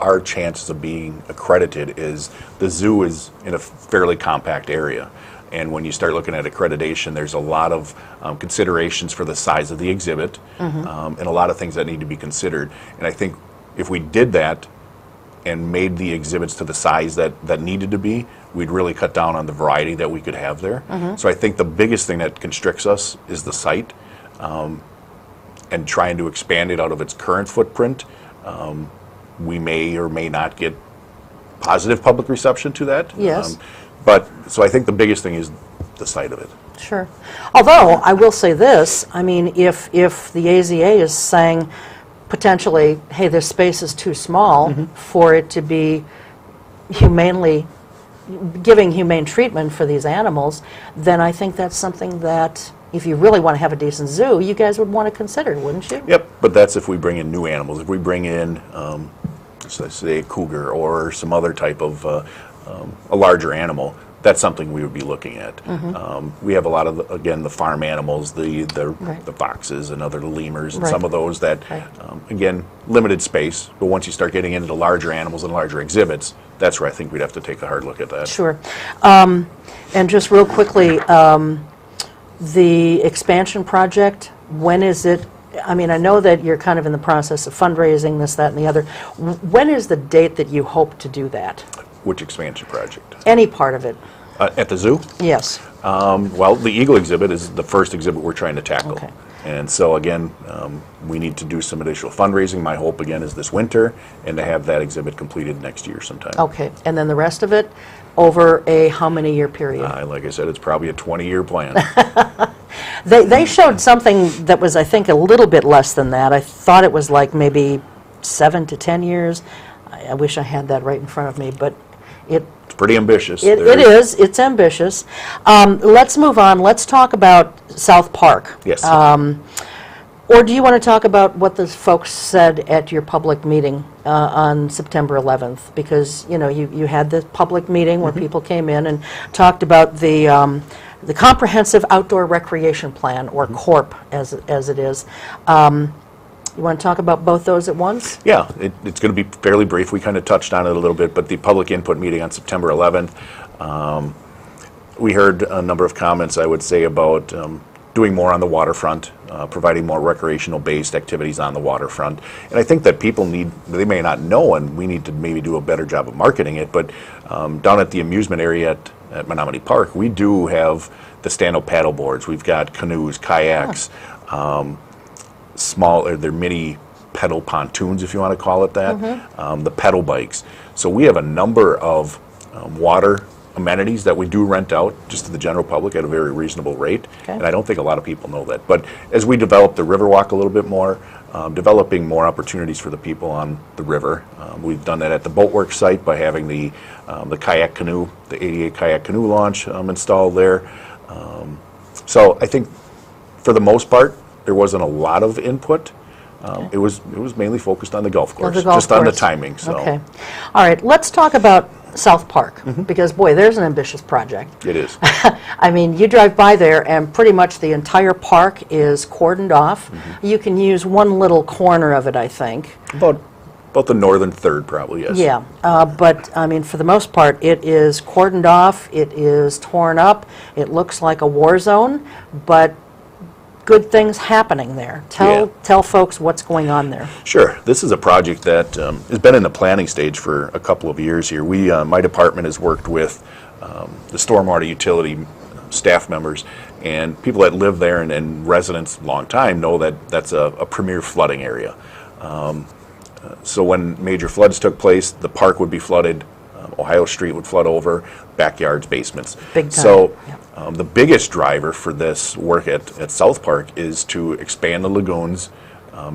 our chances of being accredited is the zoo is in a fairly compact area. And when you start looking at accreditation, there's a lot of considerations for the size of the exhibit and a lot of things that need to be considered. And I think if we did that and made the exhibits to the size that needed to be, we'd really cut down on the variety that we could have there. So I think the biggest thing that constricts us is the site and trying to expand it out of its current footprint. We may or may not get positive public reception to that. Yes. So I think the biggest thing is the site of it. Sure. Although, I will say this, I mean, if the AZA is saying potentially, hey, this space is too small for it to be giving humane treatment for these animals, then I think that's something that, if you really want to have a decent zoo, you guys would want to consider, wouldn't you? Yep, but that's if we bring in new animals. If we bring in, say, a cougar or some other type of a larger animal, that's something we would be looking at. We have a lot of, again, the farm animals, the foxes and other lemurs, and some of those that, again, limited space, but once you start getting into the larger animals and larger exhibits, that's where I think we'd have to take a hard look at that. Sure. And just real quickly, the expansion project, when is it? I mean, I know that you're kind of in the process of fundraising, this, that, and the other. When is the date that you hope to do that? Which expansion project? Any part of it. At the zoo? Yes. Well, the eagle exhibit is the first exhibit we're trying to tackle. Okay. And so, again, we need to do some additional fundraising. My hope, again, is this winter, and to have that exhibit completed next year sometime. Okay. And then the rest of it over a how many year period? Like I said, it's probably a 20-year plan. They showed something that was, I think, a little bit less than that. I thought it was like maybe 7 to 10 years. I wish I had that right in front of me, but it's pretty ambitious. It is. It's ambitious. Let's move on. Let's talk about South Park. Yes. Or do you want to talk about what the folks said at your public meeting on September 11th? Because, you had the public meeting where people came in and talked about the Comprehensive Outdoor Recreation Plan, or CORP as it is. You want to talk about both those at once? Yeah, it's going to be fairly brief. We kind of touched on it a little bit, but the public input meeting on September 11th, we heard a number of comments, I would say, about doing more on the waterfront, providing more recreational-based activities on the waterfront. And I think that people they may not know, and we need to maybe do a better job of marketing it, but down at the amusement area at Menominee Park, we do have the stand-up paddle boards. We've got canoes, kayaks, they're mini pedal pontoons, if you want to call it that, the pedal bikes. So we have a number of water amenities that we do rent out just to the general public at a very reasonable rate. Okay. And I don't think a lot of people know that. But as we develop the Riverwalk a little bit more, developing more opportunities for the people on the river. We've done that at the Boatworks site by having the kayak canoe, the 88 kayak canoe launch installed there. So I think for the most part, there wasn't a lot of input. It was mainly focused on the golf course, on the timing. So. Okay. All right, let's talk about South Park, because boy, there's an ambitious project. It is. I mean, you drive by there and pretty much the entire park is cordoned off. You can use one little corner of it, I think. About the northern third, probably, yes. Yeah, but I mean, for the most part, it is cordoned off, it is torn up, it looks like a war zone, but good things happening there. Tell folks what's going on there. Sure. This is a project that has been in the planning stage for a couple of years here. My department has worked with the stormwater utility staff members, and people that live there and residents a long time know that that's a premier flooding area. So when major floods took place, the park would be flooded, Ohio Street would flood over, backyards, basements. Big time. So the biggest driver for this work at South Park is to expand the lagoons,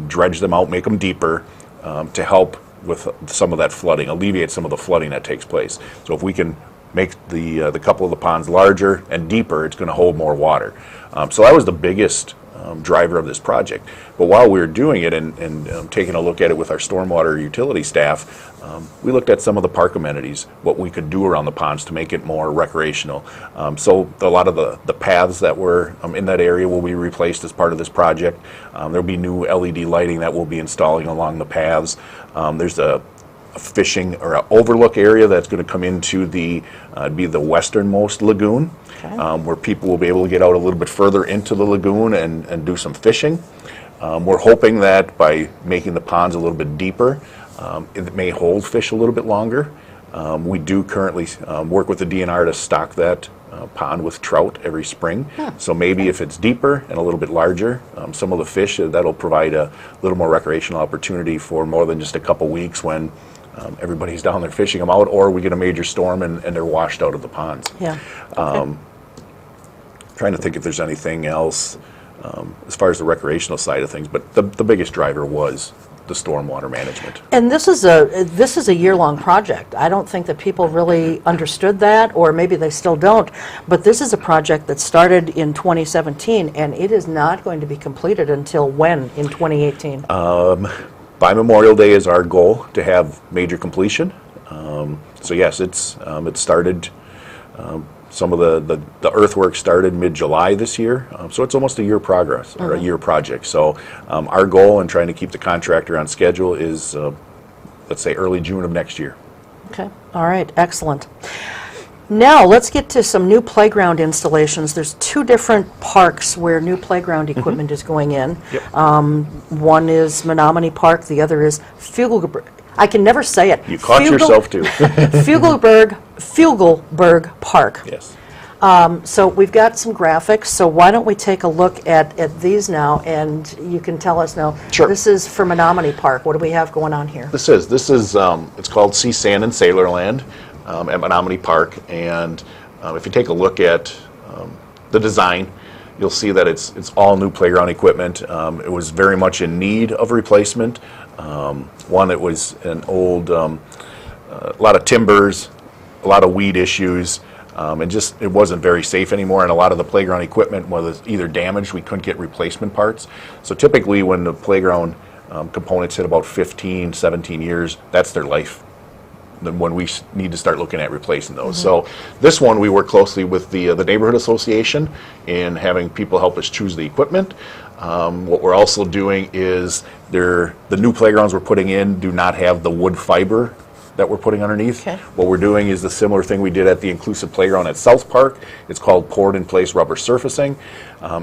dredge them out, make them deeper, to help with some of that flooding, alleviate some of the flooding that takes place. So if we can make the couple of the ponds larger and deeper, it's going to hold more water. So that was the biggest driver of this project. But while we were doing it and taking a look at it with our stormwater utility staff, we looked at some of the park amenities, what we could do around the ponds to make it more recreational. So a lot of the paths that were in that area will be replaced as part of this project. There'll be new LED lighting that we'll be installing along the paths. There's a fishing or an overlook area that's going to come into be the westernmost lagoon, where people will be able to get out a little bit further into the lagoon and do some fishing. We're hoping that by making the ponds a little bit deeper, it may hold fish a little bit longer. We do currently work with the DNR to stock that pond with trout every spring. So maybe if it's deeper and a little bit larger, some of the fish, that'll provide a little more recreational opportunity for more than just a couple weeks when everybody's down there fishing them out, or we get a major storm and they're washed out of the ponds. Yeah. Trying to think if there's anything else as far as the recreational side of things, but the biggest driver was the stormwater management. And this is a year-long project. I don't think that people really understood that, or maybe they still don't, but this is a project that started in 2017, and it is not going to be completed until when in 2018? By Memorial Day is our goal to have major completion. So yes, it started, some of the earthwork started mid-July this year, so it's almost a year progress, or a year project. So our goal in trying to keep the contractor on schedule is, let's say, early June of next year. Okay, all right, excellent. Now let's get to some new playground installations. There's two different parks where new playground equipment is going in. Yep. One is Menominee Park, the other is Fugelberg. I can never say it. You caught yourself too. Fugelberg Park. Yes. So we've got some graphics, so why don't we take a look at these now, and you can tell us now. Sure. This is for Menominee Park. What do we have going on here? This is it's called Sea, Sand, and Sailorland at Menominee Park, and if you take a look at the design, you'll see that it's all new playground equipment. It was very much in need of replacement. One, it was an old, a lot of timbers, a lot of weed issues, and just it wasn't very safe anymore, and a lot of the playground equipment was either damaged, we couldn't get replacement parts. So typically when the playground components hit about 15, 17 years, that's their life. Then when we need to start looking at replacing those. So this one, we work closely with the neighborhood association in having people help us choose the equipment. What we're also doing is the new playgrounds we're putting in do not have the wood fiber that we're putting underneath. Okay. What we're doing is the similar thing we did at the inclusive playground at South Park. It's called poured in place rubber surfacing.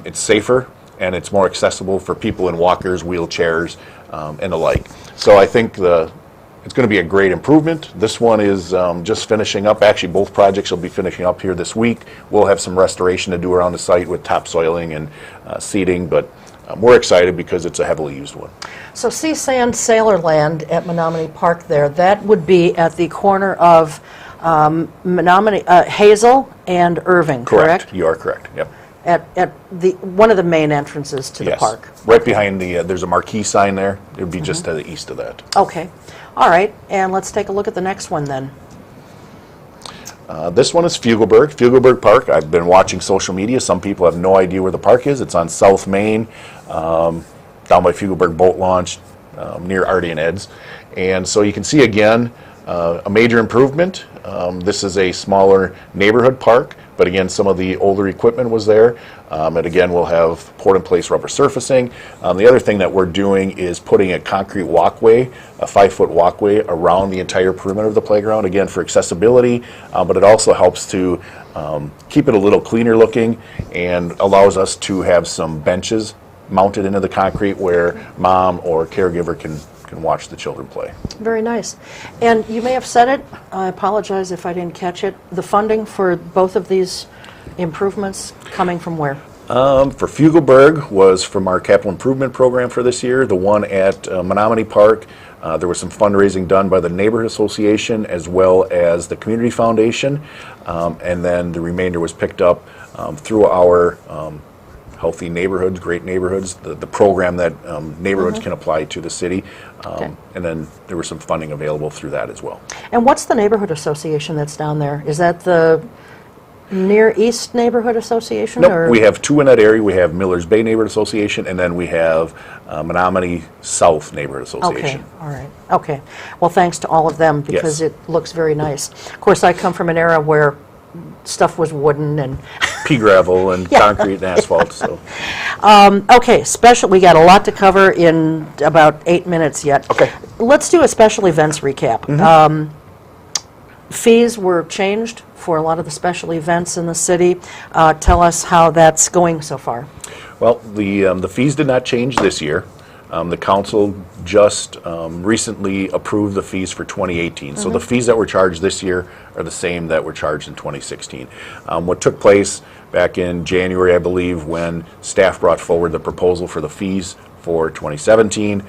It's safer and it's more accessible for people in walkers, wheelchairs, and the like. So I think it's going to be a great improvement. This one is just finishing up. Actually, both projects will be finishing up here this week. We'll have some restoration to do around the site with topsoiling and seeding, but we're excited because it's a heavily used one. So Sea Sand Sailorland at Menominee Park there, that would be at the corner of Hazel and Irving, correct? You are correct, yep. At one of the main entrances to the Yes. park. Right behind there's a marquee sign there. It would be just to the east of that. Okay. All right. And let's take a look at the next one then. This one is Fugelberg Park. I've been watching social media. Some people have no idea where the park is. It's on South Main, down by Fugelberg Boat Launch, near Artie and Ed's. And so you can see again a major improvement. This is a smaller neighborhood park, but again, some of the older equipment was there. And again, we'll have poured-in-place rubber surfacing. The other thing that we're doing is putting a concrete walkway, a 5-foot walkway around the entire perimeter of the playground, again, for accessibility, but it also helps to keep it a little cleaner looking and allows us to have some benches mounted into the concrete where mom or caregiver can watch the children play. Very nice. And you may have said it, I apologize if I didn't catch it, the funding for both of these improvements coming from where? For Fugelberg was from our capital improvement program for this year. The one at Menominee Park, there was some fundraising done by the Neighborhood Association as well as the Community Foundation, and then the remainder was picked up through our Healthy Neighborhoods, Great Neighborhoods, the program that neighborhoods can apply to the city. And then there was some funding available through that as well. And what's the neighborhood association that's down there? Is that the Near East Neighborhood Association? Nope, or? we have two in that area. We have Millers Bay Neighborhood Association, and then we have Menominee South Neighborhood Association. Okay, all right. Okay. Well, thanks to all of them because Yes. it looks very nice. Of course, I come from an era where stuff was wooden and Pea gravel and concrete and asphalt. So okay, we got a lot to cover in about 8 minutes yet. Okay. Let's do a special events recap. Fees were changed for a lot of the special events in the city. Tell us how that's going so far. Well, the fees did not change this year. The council just recently approved the fees for 2018. So the fees that were charged this year are the same that were charged in 2016. What took place back in January, I believe, when staff brought forward the proposal for the fees for 2017,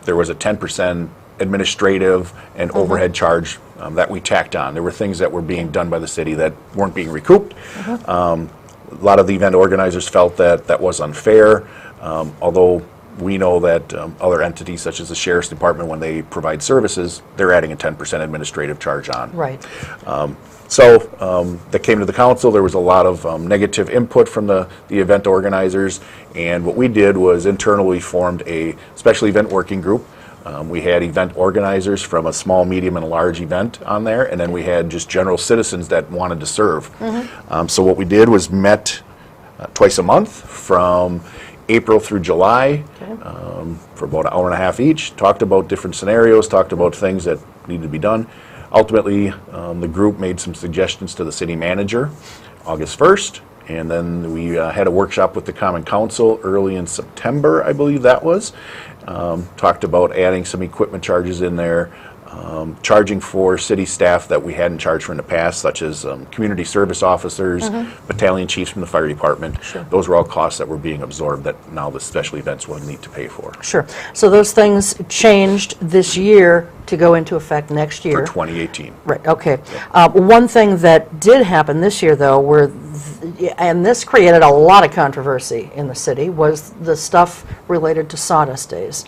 there was a 10% administrative and overhead charge that we tacked on. There were things that were being done by the city that weren't being recouped. A lot of the event organizers felt that that was unfair, although we know that other entities such as the Sheriff's Department, when they provide services, they're adding a 10% administrative charge on. Right. So that came to the council. There was a lot of negative input from the event organizers, and what we did was internally formed a special event working group. We had event organizers from a small, medium, and large event on there, and then we had just general citizens that wanted to serve. So what we did was met twice a month from April through July for about an hour and a half each, talked about different scenarios, talked about things that needed to be done. Ultimately, the group made some suggestions to the city manager August 1st, and then we had a workshop with the Common Council early in September, I believe that was. Talked about adding some equipment charges in there, charging for city staff that we hadn't charged for in the past, such as community service officers, battalion chiefs from the fire department. Sure. Those were all costs that were being absorbed that now the special events will need to pay for. Sure. So those things changed this year to go into effect next year. For 2018. Right, okay. One thing that did happen this year, though, and this created a lot of controversy in the city, was the stuff related to sawdust days.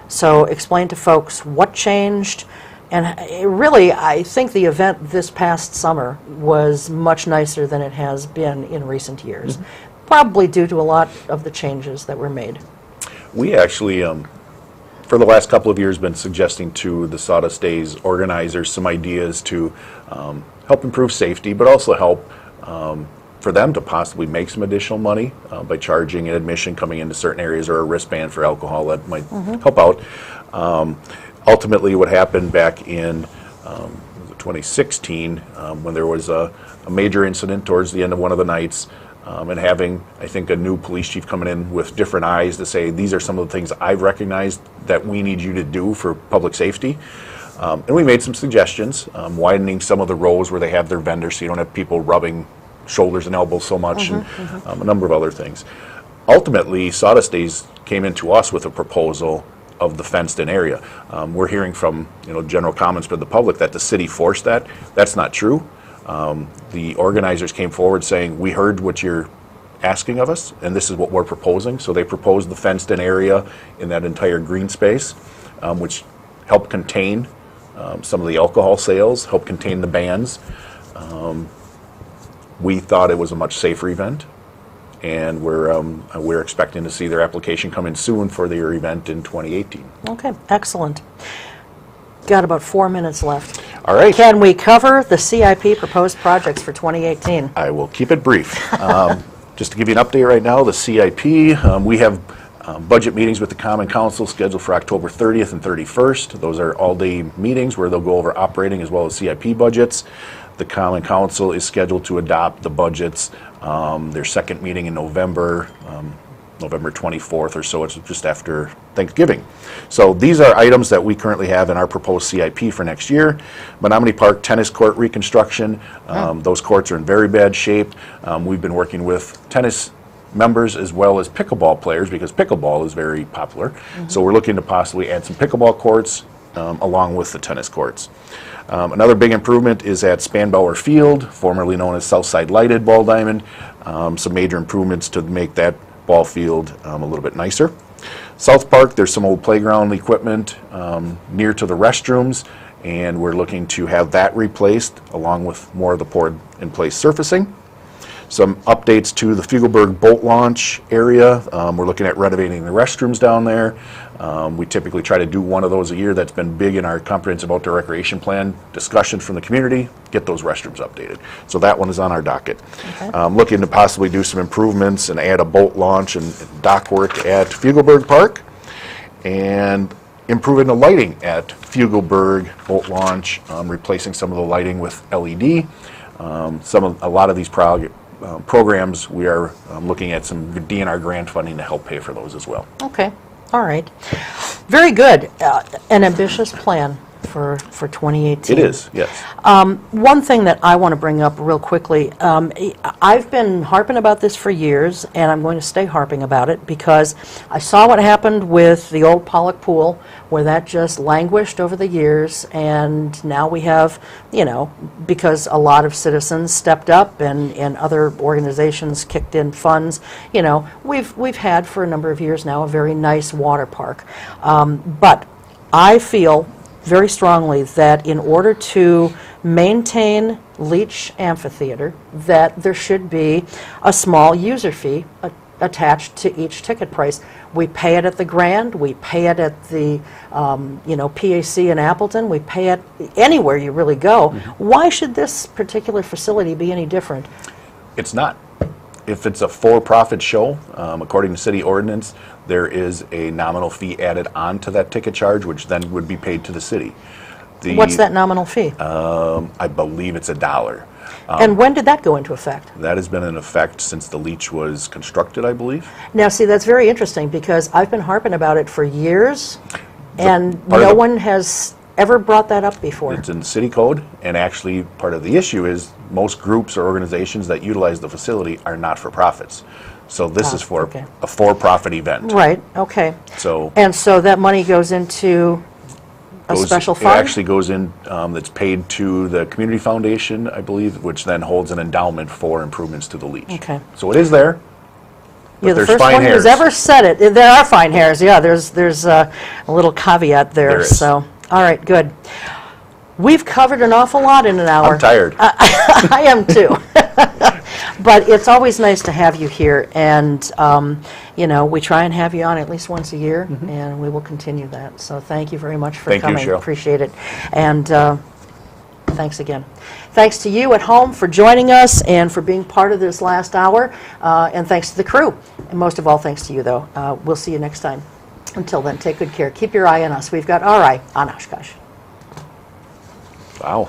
So explain to folks what changed, and really, I think the event this past summer was much nicer than it has been in recent years, probably due to a lot of the changes that were made. We actually, for the last couple of years, been suggesting to the Sawdust Days organizers some ideas to help improve safety, but also help for them to possibly make some additional money by charging an admission coming into certain areas or a wristband for alcohol that might help out. Ultimately, what happened back in 2016, when there was a major incident towards the end of one of the nights, and having, I think, a new police chief coming in with different eyes to say, these are some of the things I've recognized that we need you to do for public safety. And we made some suggestions, widening some of the rows where they have their vendors so you don't have people rubbing shoulders and elbows so much, and a number of other things. Ultimately, Sawdust Days came into us with a proposal of the fenced-in area. We're hearing from general comments from the public that the city forced that. That's not true. The organizers came forward saying, we heard what you're asking of us, and this is what we're proposing. So they proposed the fenced-in area in that entire green space, which helped contain some of the alcohol sales, helped contain the bands. We thought it was a much safer event, and we're expecting to see their application come in soon for their event in 2018. Okay, excellent. Got about 4 minutes left. All right. Can we cover the CIP proposed projects for 2018? I will keep it brief. Just to give you an update right now, the CIP, we have budget meetings with the Common Council scheduled for October 30th and 31st. Those are all-day meetings where they'll go over operating as well as CIP budgets. The Common Council is scheduled to adopt the budgets, their second meeting in November, November 24th or so. It's just after Thanksgiving. So these are items that we currently have in our proposed CIP for next year. Menominee Park tennis court reconstruction. Those courts are in very bad shape. We've been working with tennis members as well as pickleball players because pickleball is very popular. So we're looking to possibly add some pickleball courts along with the tennis courts. Another big improvement is at Spanbauer Field, formerly known as Southside Lighted Ball Diamond. Some major improvements to make that ball field a little bit nicer. South Park, there's some old playground equipment near to the restrooms, and we're looking to have that replaced along with more of the poured-in-place surfacing. Some updates to the Fugelberg boat launch area. We're looking at renovating the restrooms down there. We typically try to do one of those a year. That's been big in our comprehensive outdoor recreation plan discussion from the community, get those restrooms updated. So that one is on our docket. Okay. Looking to possibly do some improvements and add a boat launch and dock work at Fugelberg Park, and improving the lighting at Fugelberg boat launch, replacing some of the lighting with LED. A lot of these programs, we are looking at some DNR grant funding to help pay for those as well. Okay, all right. Very good. An ambitious plan for 2018. It is, yes. One thing that I want to bring up real quickly, I've been harping about this for years, and I'm going to stay harping about it because I saw what happened with the old Pollock Pool, where that just languished over the years, and now we have, because a lot of citizens stepped up and other organizations kicked in funds, we've had for a number of years now a very nice water park. But I feel very strongly that in order to maintain Leach Amphitheater, that there should be a small user fee attached to each ticket price. We pay it at the Grand, we pay it at the PAC in Appleton, we pay it anywhere you really go. Why should this particular facility be any different? It's not. If it's a for-profit show, according to city ordinance, there is a nominal fee added on to that ticket charge, which then would be paid to the city. What's that nominal fee? I believe it's $1. And when did that go into effect? That has been in effect since the Leach was constructed, I believe. Now, see, that's very interesting because I've been harping about it for years, and no one has ever brought that up before. It's in city code, and actually part of the issue is most groups or organizations that utilize the facility are not for profits. So this is for a for-profit event. Right, okay. So that money goes into a special fund? It actually goes in, that's paid to the Community Foundation, I believe, which then holds an endowment for improvements to the Leach. Okay. So it is there. You're the there's first fine one hairs. who's ever said it. There are fine hairs, yeah. There's a little caveat there. There is. So, all right, good. We've covered an awful lot in an hour. I'm tired. I am too. But it's always nice to have you here, and we try and have you on at least once a year, and we will continue that. So thank you very much for coming. Thank you, Cheryl. Appreciate it. And thanks again. Thanks to you at home for joining us and for being part of this last hour, and thanks to the crew. And most of all, thanks to you, though. We'll see you next time. Until then, take good care. Keep your eye on us. We've got our eye on Oshkosh. Wow.